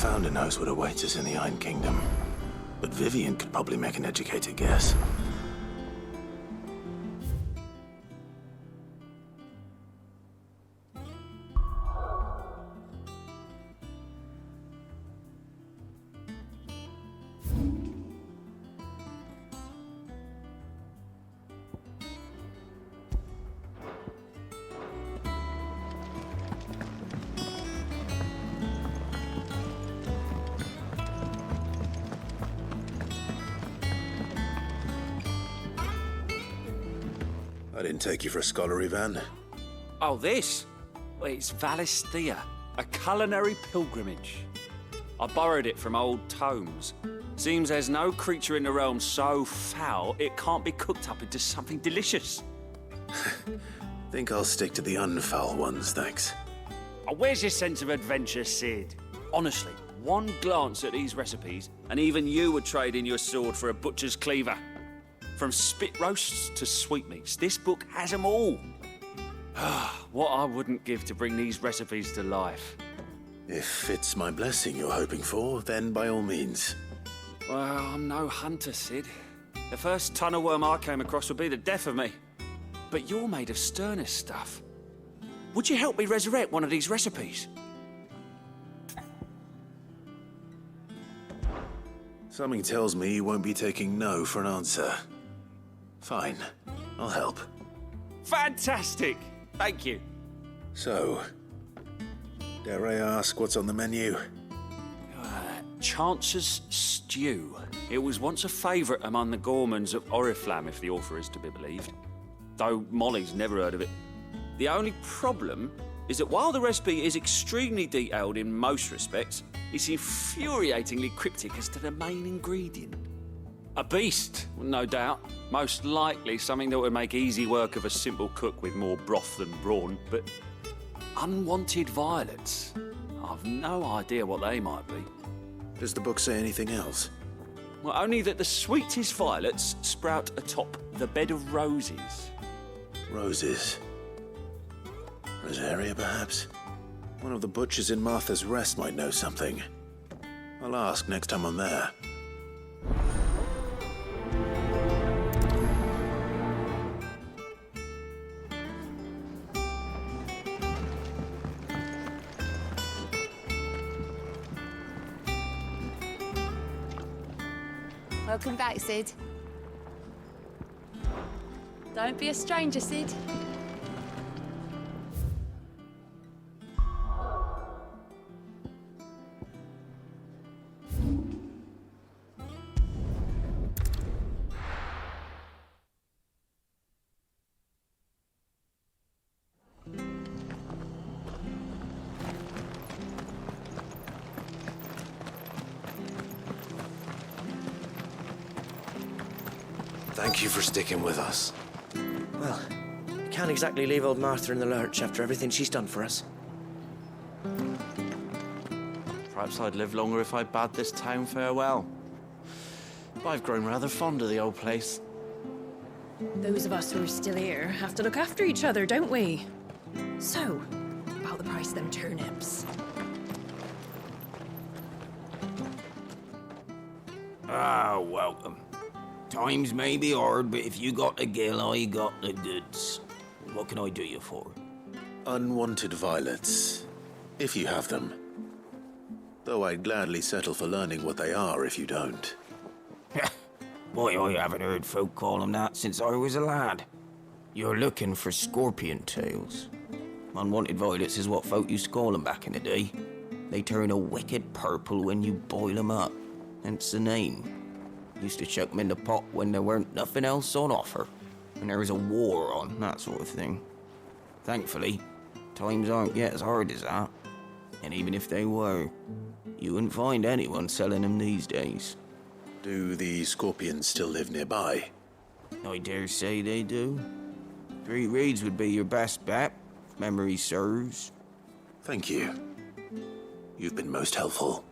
founder knows what awaits us in the Iron Kingdom. But Vivian could probably make an educated guess. I didn't take you for a scholarly van. Oh, this? Well, it's Valisthea, a culinary pilgrimage. I borrowed it from old tomes. Seems there's no creature in the realm so foul it can't be cooked up into something delicious. Think I'll stick to the unfoul ones, thanks. Oh, where's your sense of adventure, Sid? Honestly, one glance at these recipes, and even you would trade in your sword for a butcher's cleaver. From spit roasts to sweetmeats, this book has them all. What I wouldn't give to bring these recipes to life. If it's my blessing you're hoping for, then by all means. Well, I'm no hunter, Sid. The first tunnel worm I came across would be the death of me. But you're made of sterner stuff. Would you help me resurrect one of these recipes? Something tells me you won't be taking no for an answer. Fine, I'll help. Fantastic! Thank you. So, dare I ask what's on the menu? Chance's Stew. It was once a favourite among the gourmands of Oriflamme, if the author is to be believed. Though Molly's never heard of it. The only problem is that while the recipe is extremely detailed in most respects, it's infuriatingly cryptic as to the main ingredient. A beast, no doubt. Most likely something that would make easy work of a simple cook with more broth than brawn, but unwanted violets. I've no idea what they might be. Does the book say anything else? Well, only that the sweetest violets sprout atop the bed of roses. Roses. Rosaria, perhaps? One of the butchers in Martha's Rest might know something. I'll ask next time I'm there. Welcome back, Sid. Don't be a stranger, Sid. Thank you for sticking with us. Well, we can't exactly leave old Martha in the lurch after everything she's done for us. Perhaps I'd live longer if I bade this town farewell. But I've grown rather fond of the old place. Those of us who are still here have to look after each other, don't we? So, about the price of them turnips. Ah, welcome. Times may be hard, but if you got the gill, I got the goods. What can I do you for? Unwanted violets, if you have them. Though I'd gladly settle for learning what they are if you don't. Boy, I haven't heard folk call them that since I was a lad. You're looking for scorpion tails. Unwanted violets is what folk used to call them back in the day. They turn a wicked purple when you boil them up, hence the name. Used to chuck them in the pot when there weren't nothing else on offer, when there was a war on, that sort of thing. Thankfully, times aren't yet as hard as that. And even if they were, you wouldn't find anyone selling them these days. Do the scorpions still live nearby? I dare say they do. 3 reeds would be your best bet, if memory serves. Thank you. You've been most helpful.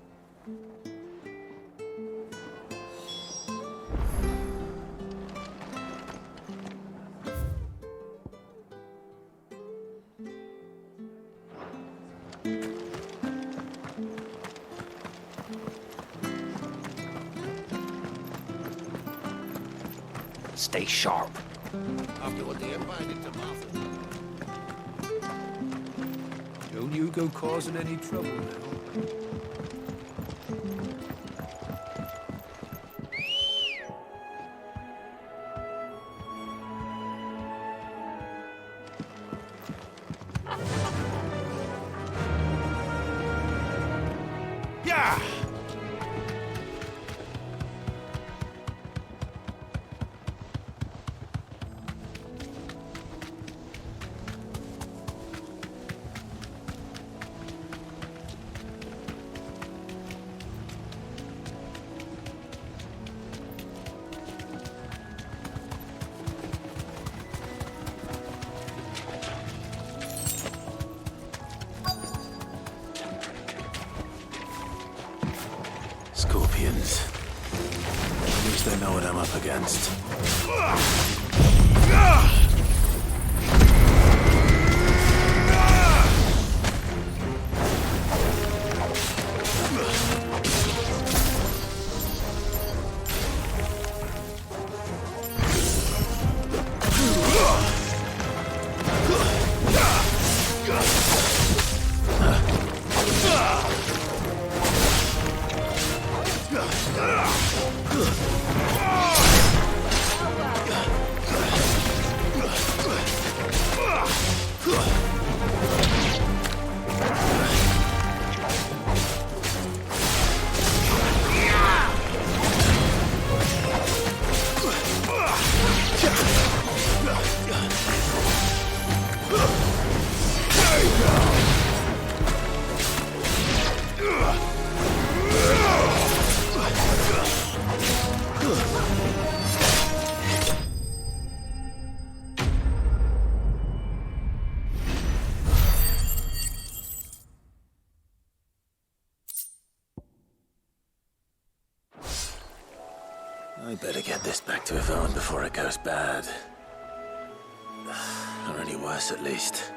Stay sharp. After what they invited to Martha. Don't you go causing any trouble now. Yeah! Scorpions. At least they know what I'm up against. I better get this back to Eikon before it goes bad. Or any worse, at least.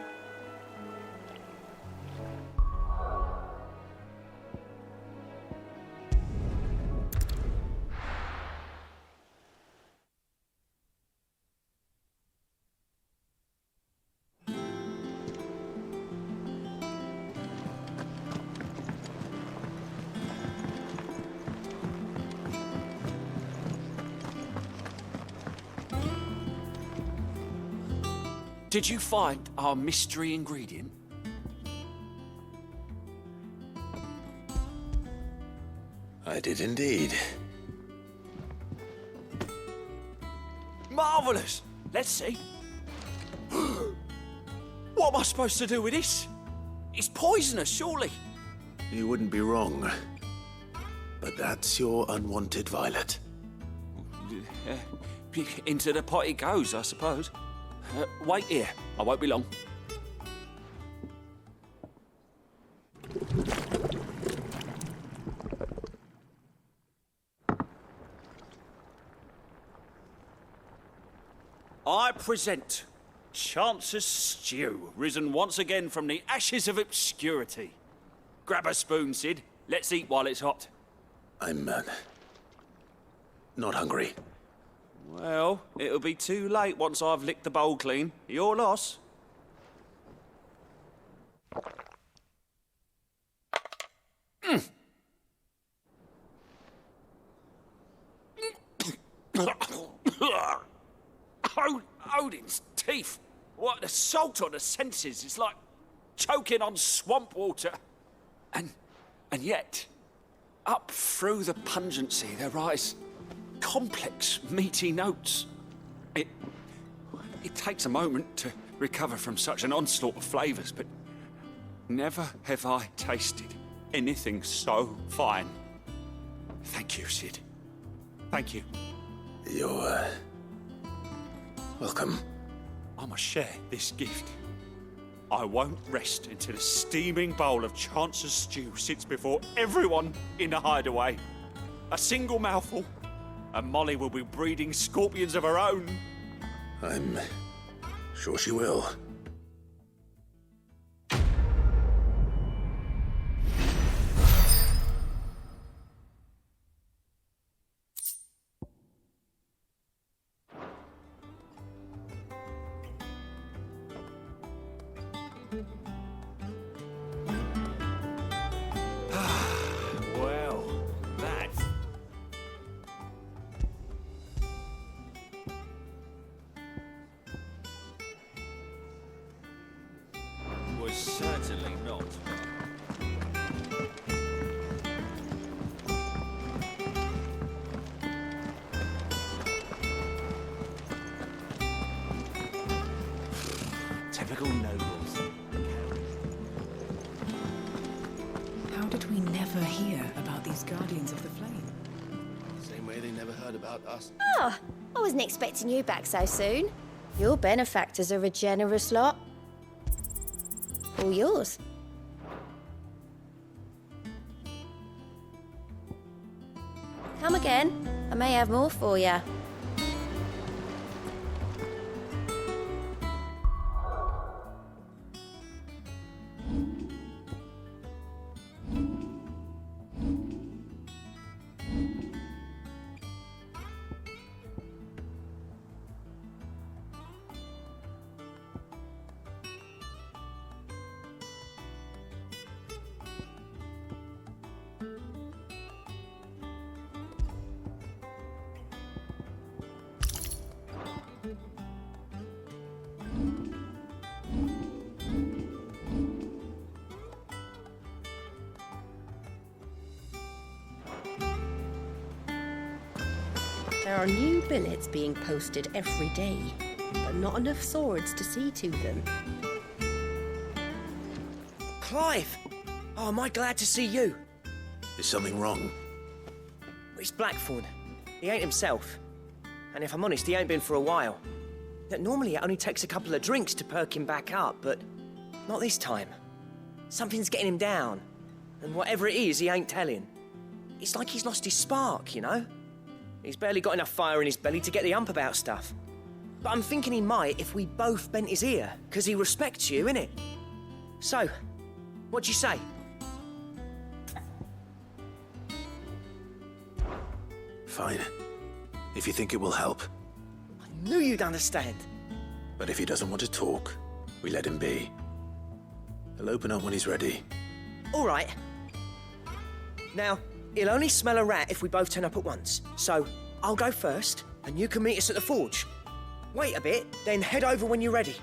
Did you find our mystery ingredient? I did indeed. Marvellous! Let's see. What am I supposed to do with this? It's poisonous, surely. You wouldn't be wrong. But that's your unwanted violet. Into the pot it goes, I suppose. Wait here. I won't be long. I present Chance's Stew, risen once again from the ashes of obscurity. Grab a spoon, Sid. Let's eat while it's hot. I'm, not hungry. Well, it'll be too late once I've licked the bowl clean. Your loss. Odin's teeth. What, the salt on the senses. It's like choking on swamp water. And yet, up through the pungency, there rise complex, meaty notes. It takes a moment to recover from such an onslaught of flavours, but never have I tasted anything so fine. Thank you, Sid. Thank you. You're, welcome. I must share this gift. I won't rest until a steaming bowl of Chance's stew sits before everyone in the hideaway. A single mouthful, and Molly will be breeding scorpions of her own. I'm sure she will. not. Typical nobles. How did we never hear about these Guardians of the Flame? Same way they never heard about us. Oh, I wasn't expecting you back so soon. Your benefactors are a generous lot. All yours. Come again. I may have more for you. There are new billets being posted every day, but not enough swords to see to them. Clive! Oh, am I glad to see you? Is something wrong? It's Blackthorn. He ain't himself. And if I'm honest, he ain't been for a while. Normally it only takes a couple of drinks to perk him back up, but not this time. Something's getting him down. And whatever it is, he ain't telling. It's like he's lost his spark, you know? He's barely got enough fire in his belly to get the ump about stuff. But I'm thinking he might if we both bent his ear, because he respects you, innit? So, what do you say? Fine. If you think it will help. I knew you'd understand. But if he doesn't want to talk, we let him be. He'll open up when he's ready. All right. Now, he'll only smell a rat if we both turn up at once. So, I'll go first, and you can meet us at the forge. Wait a bit, then head over when you're ready.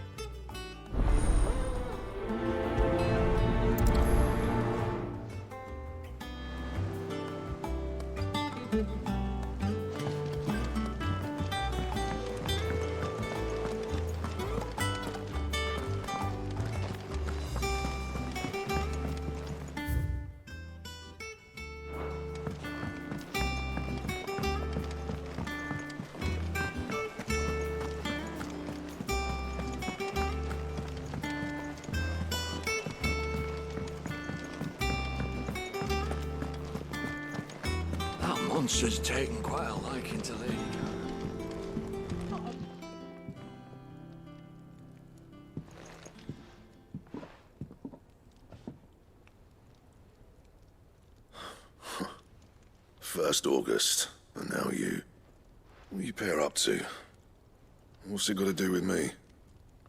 Monster's taken quite a liking to Lady. First August, and now you. What are you pair up to? What's it got to do with me?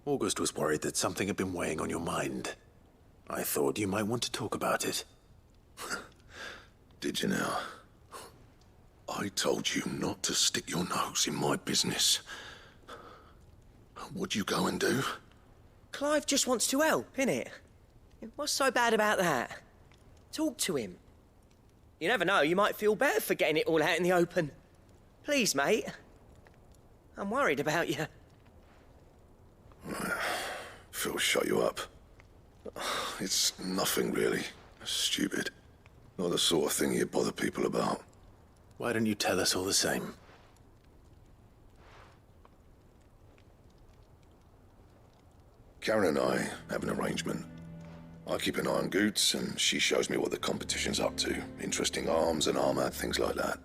August was worried that something had been weighing on your mind. I thought you might want to talk about it. Did you now? I told you not to stick your nose in my business. What'd you go and do? Clive just wants to help, innit? What's so bad about that? Talk to him. You never know, you might feel better for getting it all out in the open. Please, mate. I'm worried about you. Phil shut you up. It's nothing really. Stupid. Not the sort of thing you bother people about. Why don't you tell us all the same? Karen and I have an arrangement. I keep an eye on Goots, and she shows me what the competition's up to. Interesting arms and armor, things like that.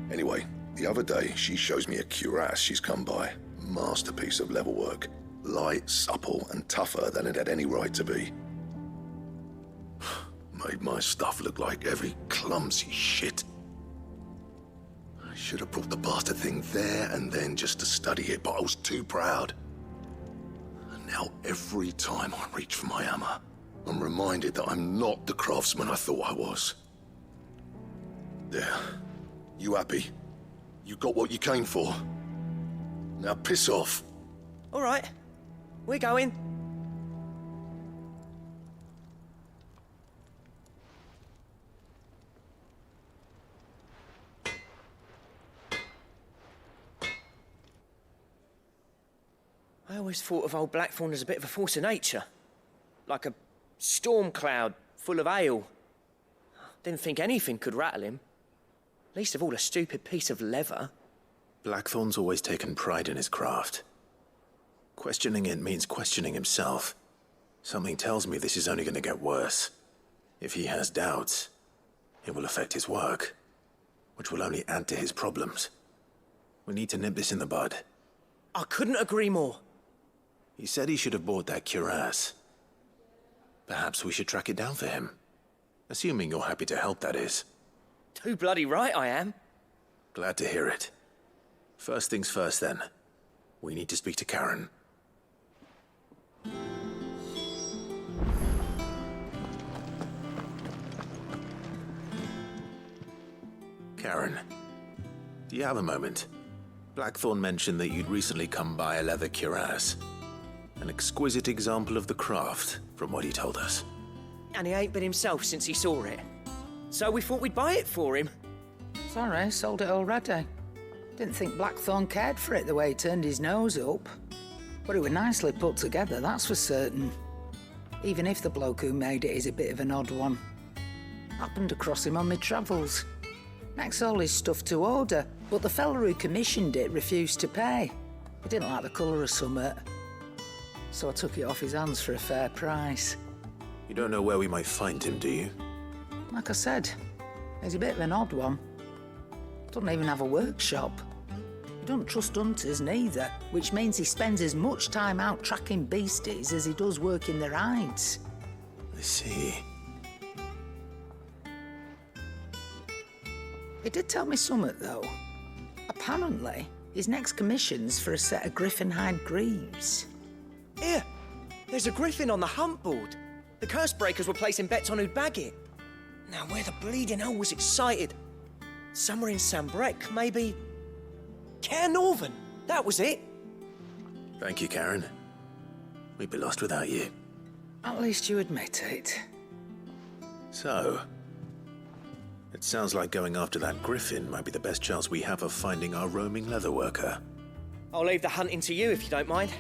Anyway, the other day, she shows me a cuirass she's come by. Masterpiece of level work. Light, supple, and tougher than it had any right to be. Made my stuff look like every clumsy shit. I should have brought the bastard thing there and then just to study it, but I was too proud. And now every time I reach for my hammer, I'm reminded that I'm not the craftsman I thought I was. There. You happy? You got what you came for? Now piss off. All right. We're going. I always thought of old Blackthorn as a bit of a force of nature. Like a storm cloud full of ale. Didn't think anything could rattle him. Least of all a stupid piece of leather. Blackthorn's always taken pride in his craft. Questioning it means questioning himself. Something tells me this is only going to get worse. If he has doubts, it will affect his work, which will only add to his problems. We need to nip this in the bud. I couldn't agree more. He said he should have bought that cuirass. Perhaps we should track it down for him. Assuming you're happy to help, that is. Too bloody right I am. Glad to hear it. First things first, then. We need to speak to Karen. Karen, do you have a moment? Blackthorn mentioned that you'd recently come by a leather cuirass. An exquisite example of the craft, from what he told us. And he ain't been himself since he saw it. So we thought we'd buy it for him. Sorry, sold it already. Didn't think Blackthorn cared for it the way he turned his nose up. But it was nicely put together, that's for certain. Even if the bloke who made it is a bit of an odd one. Happened across him on my travels. Makes all his stuff to order, but the fella who commissioned it refused to pay. He didn't like the colour of summit. So I took it off his hands for a fair price. You don't know where we might find him, do you? Like I said, he's a bit of an odd one. Doesn't even have a workshop. He doesn't trust hunters neither, which means he spends as much time out tracking beasties as he does working their hides. I see. He did tell me something, though. Apparently, his next commission's for a set of griffin hide greaves. Here, there's a griffin on the hunt board. The curse breakers were placing bets on who'd bag it. Now, where the bleeding hell was excited? Somewhere in Sambrec, maybe... Cairnorvin, that was it. Thank you, Karen. We'd be lost without you. At least you admit it. So, it sounds like going after that griffin might be the best chance we have of finding our roaming leatherworker. I'll leave the hunting to you if you don't mind.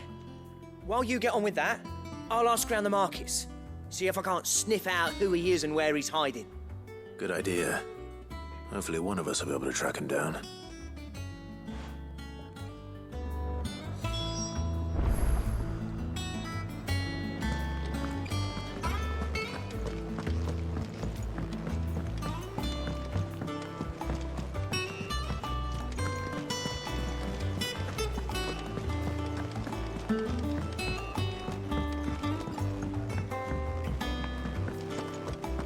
While you get on with that, I'll ask around the markets. See if I can't sniff out who he is and where he's hiding. Good idea. Hopefully one of us will be able to track him down.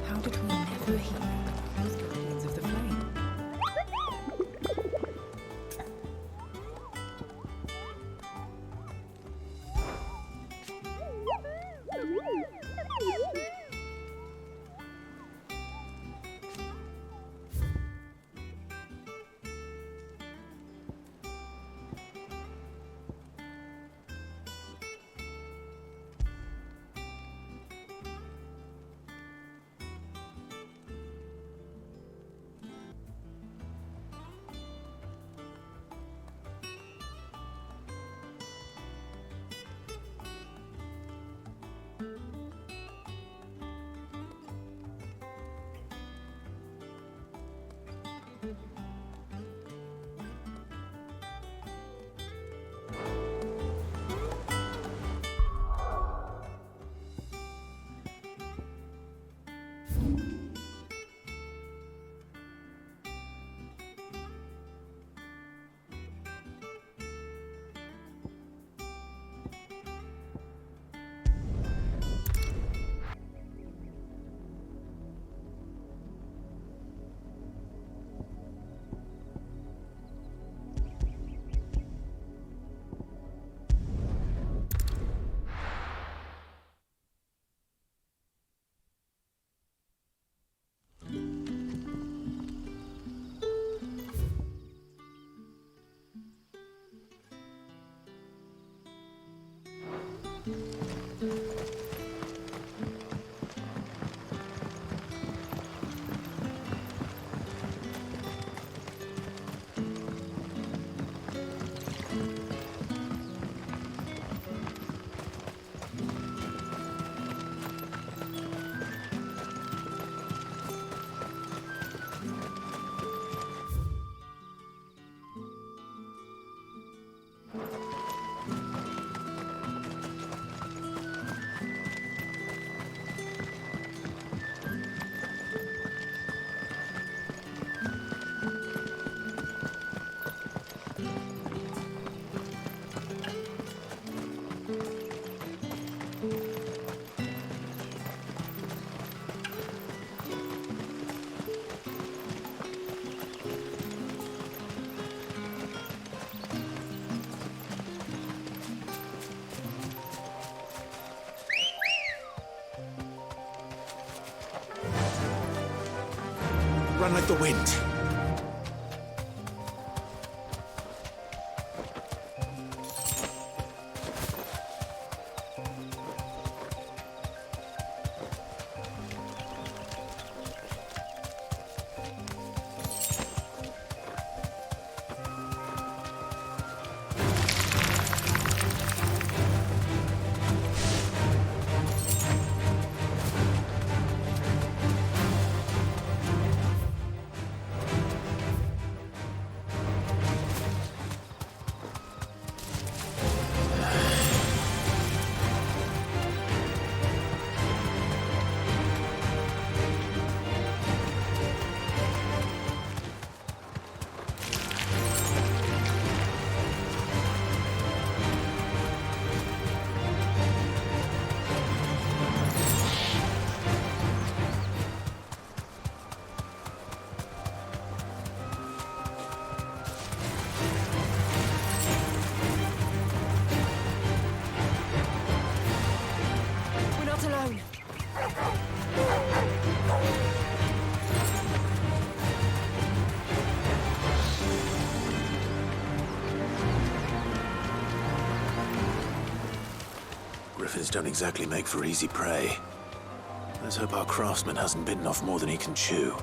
How did we never hear of those guardians of the flame? run like the wind. Griffins don't exactly make for easy prey. Let's hope our craftsman hasn't bitten off more than he can chew.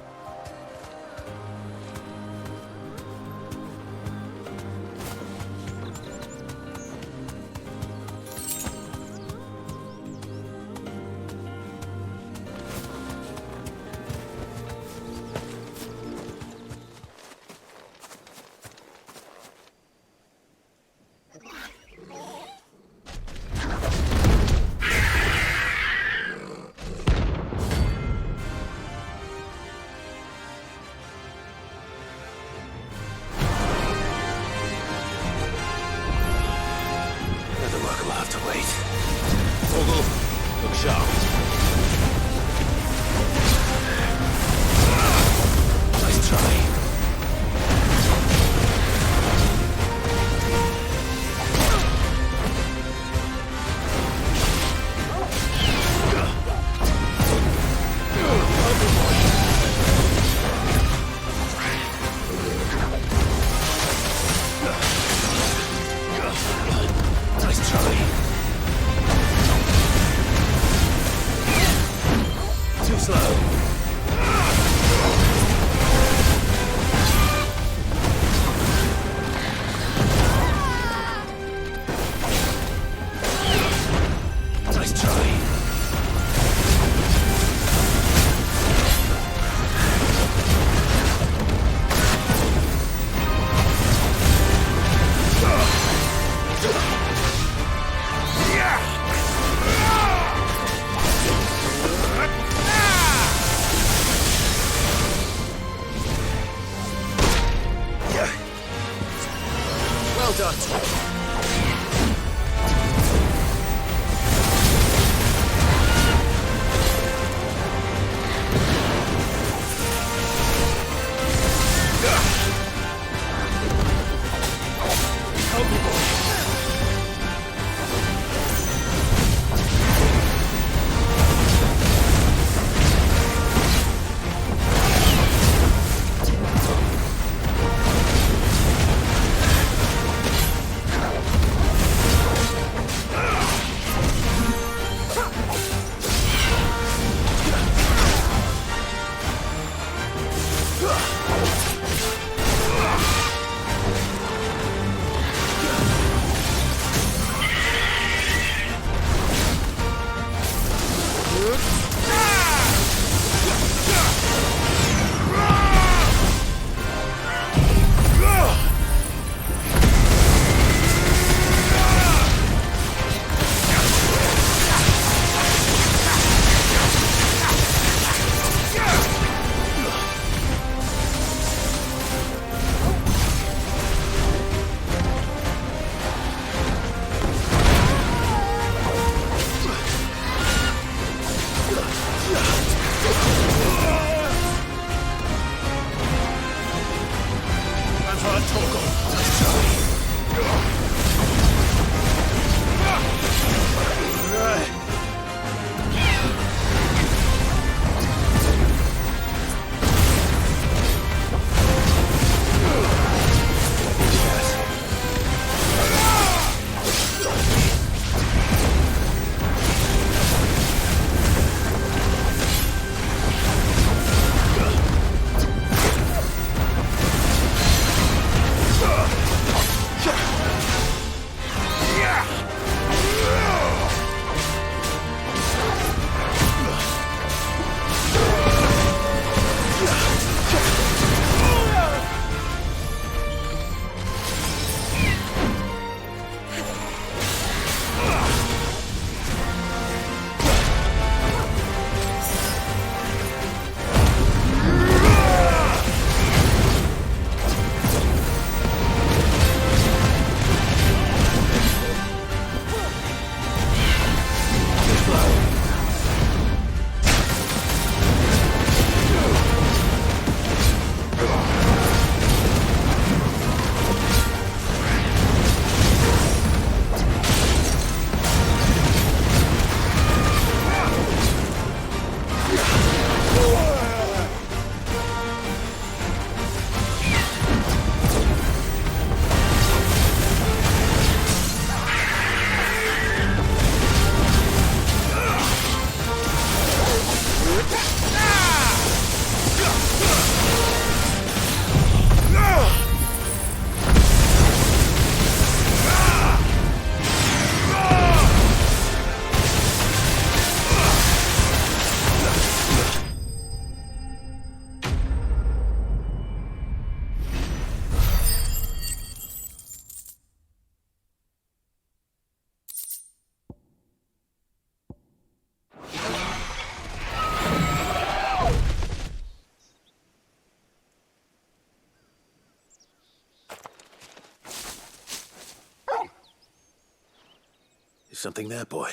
Something there, boy?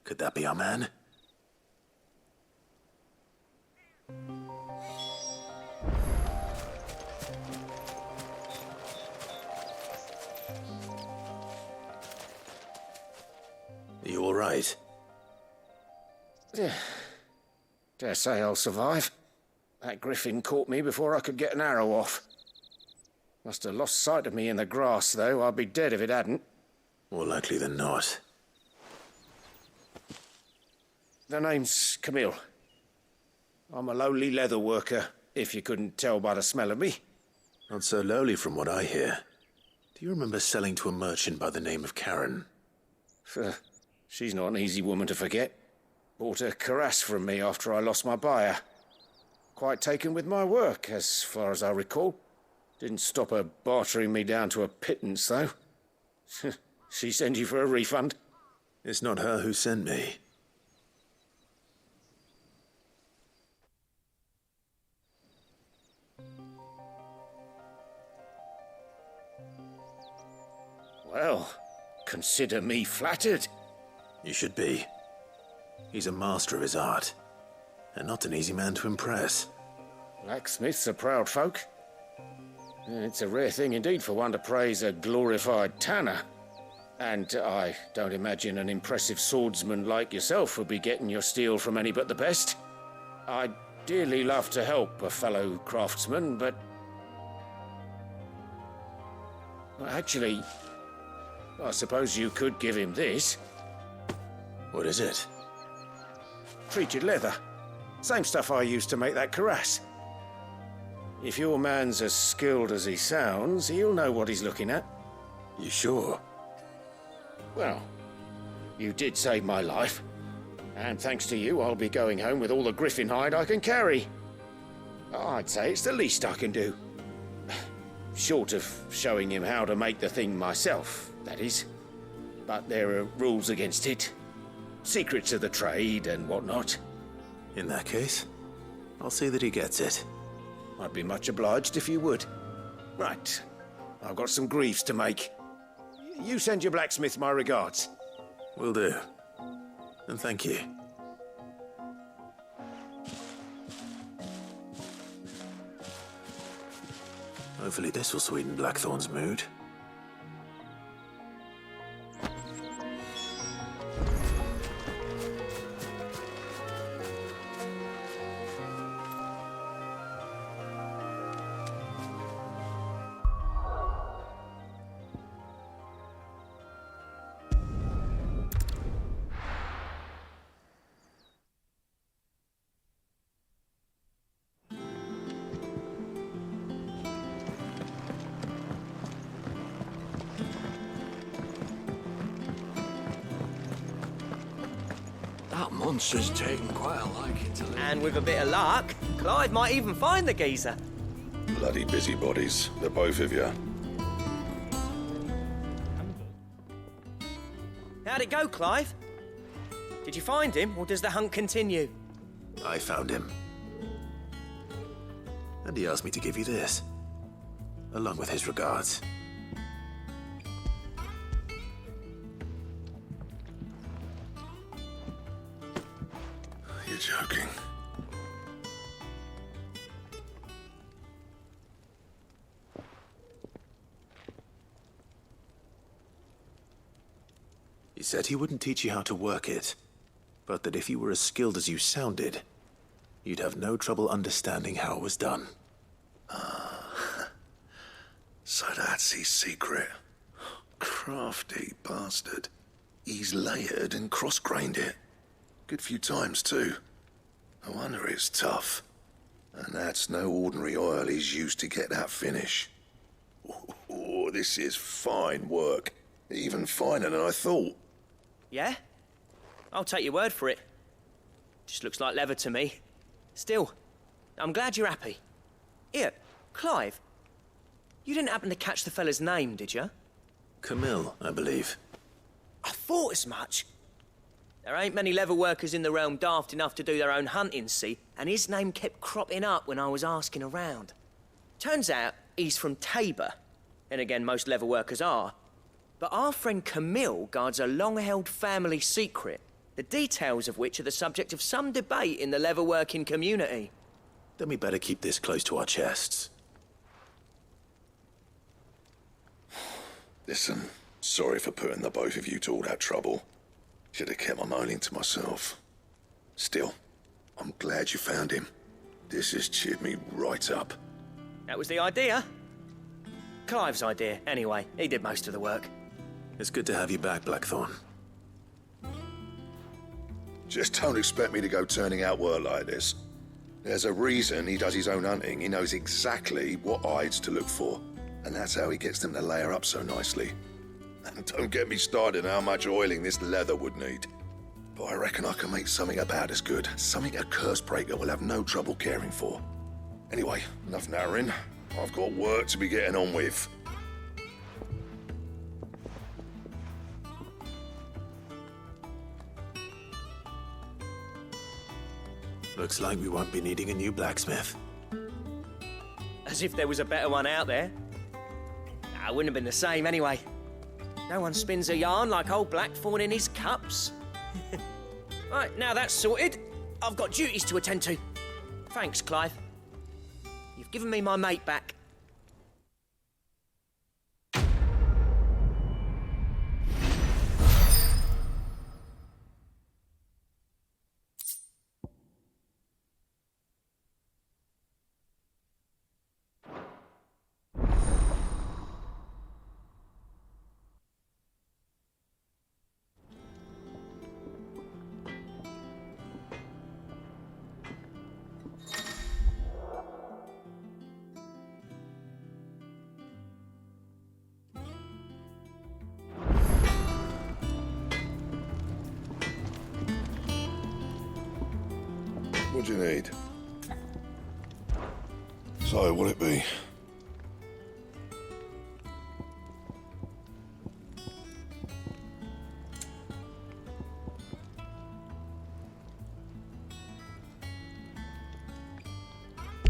Could that be our man? Are you all right? Dare say I'll survive. That griffin caught me before I could get an arrow off. Must have lost sight of me in the grass, though. I'd be dead if it hadn't. More likely than not. The name's Camille. I'm a lowly leather worker, if you couldn't tell by the smell of me. Not so lowly from what I hear. Do you remember selling to a merchant by the name of Karen? She's not an easy woman to forget. Bought a cuirass from me after I lost my buyer. Quite taken with my work, as far as I recall. Didn't stop her bartering me down to a pittance, though. She sent you for a refund? It's not her who sent me. Well, consider me flattered. You should be. He's a master of his art, and not an easy man to impress. Blacksmiths are proud folk. It's a rare thing indeed for one to praise a glorified tanner. And I don't imagine an impressive swordsman like yourself would be getting your steel from any but the best. I'd dearly love to help a fellow craftsman, but... Actually, I suppose you could give him this. What is it? Treated leather. Same stuff I used to make that cuirass. If your man's as skilled as he sounds, he'll know what he's looking at. You sure? Well, you did save my life. And thanks to you, I'll be going home with all the griffin hide I can carry. I'd say it's the least I can do. Short of showing him how to make the thing myself, that is. But there are rules against it. Secrets of the trade and whatnot. In that case, I'll see that he gets it. I'd be much obliged if you would. Right. I've got some greaves to make. You send your blacksmith my regards. Will do. And thank you. Hopefully this will sweeten Blackthorn's mood. That monster's taken quite a liking to live. And with a bit of luck, Clive might even find the geezer. Bloody busybodies, the both of you. How'd it go, Clive? Did you find him, or does the hunt continue? I found him. And he asked me to give you this, along with his regards. You're joking. He said he wouldn't teach you how to work it, but that if you were as skilled as you sounded, you'd have no trouble understanding how it was done. So that's his secret. Crafty bastard. He's layered and cross-grained it. Good few times, too. No wonder it's tough. And that's no ordinary oil he's used to get that finish. Oh, this is fine work. Even finer than I thought. Yeah? I'll take your word for it. Just looks like leather to me. Still, I'm glad you're happy. Here, Clive. You didn't happen to catch the fella's name, did you? Camille, I believe. I thought as much. There ain't many leather workers in the realm daft enough to do their own hunting, see? And his name kept cropping up when I was asking around. Turns out he's from Tabor. And again, most leather workers are. But our friend Camille guards a long-held family secret, the details of which are the subject of some debate in the leatherworking community. Then we better keep this close to our chests. Listen, sorry for putting the both of you to all that trouble. Should have kept my moaning to myself. Still, I'm glad you found him. This has cheered me right up. That was the idea. Clive's idea, anyway. He did most of the work. It's good to have you back, Blackthorn. Just don't expect me to go turning out work like this. There's a reason he does his own hunting. He knows exactly what hides to look for. And that's how he gets them to layer up so nicely. And don't get me started on how much oiling this leather would need. But I reckon I can make something about as good. Something a Cursebreaker will have no trouble caring for. Anyway, enough narrowing. I've got work to be getting on with. Looks like we won't be needing a new blacksmith. As if there was a better one out there. Nah, it wouldn't have been the same anyway. No one spins a yarn like old Blackthorn in his cups. Right, now that's sorted, I've got duties to attend to. Thanks, Clive. You've given me my mate back. What do you need? So, what'll it be?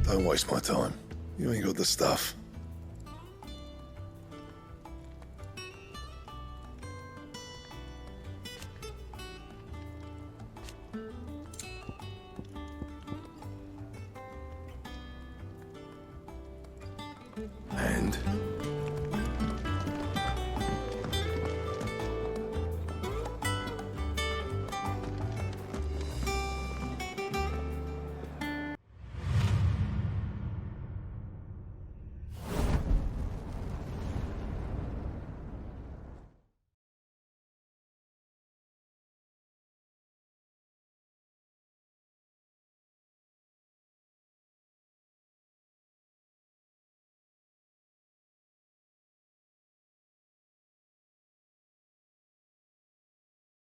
Don't waste my time. You ain't got the stuff. And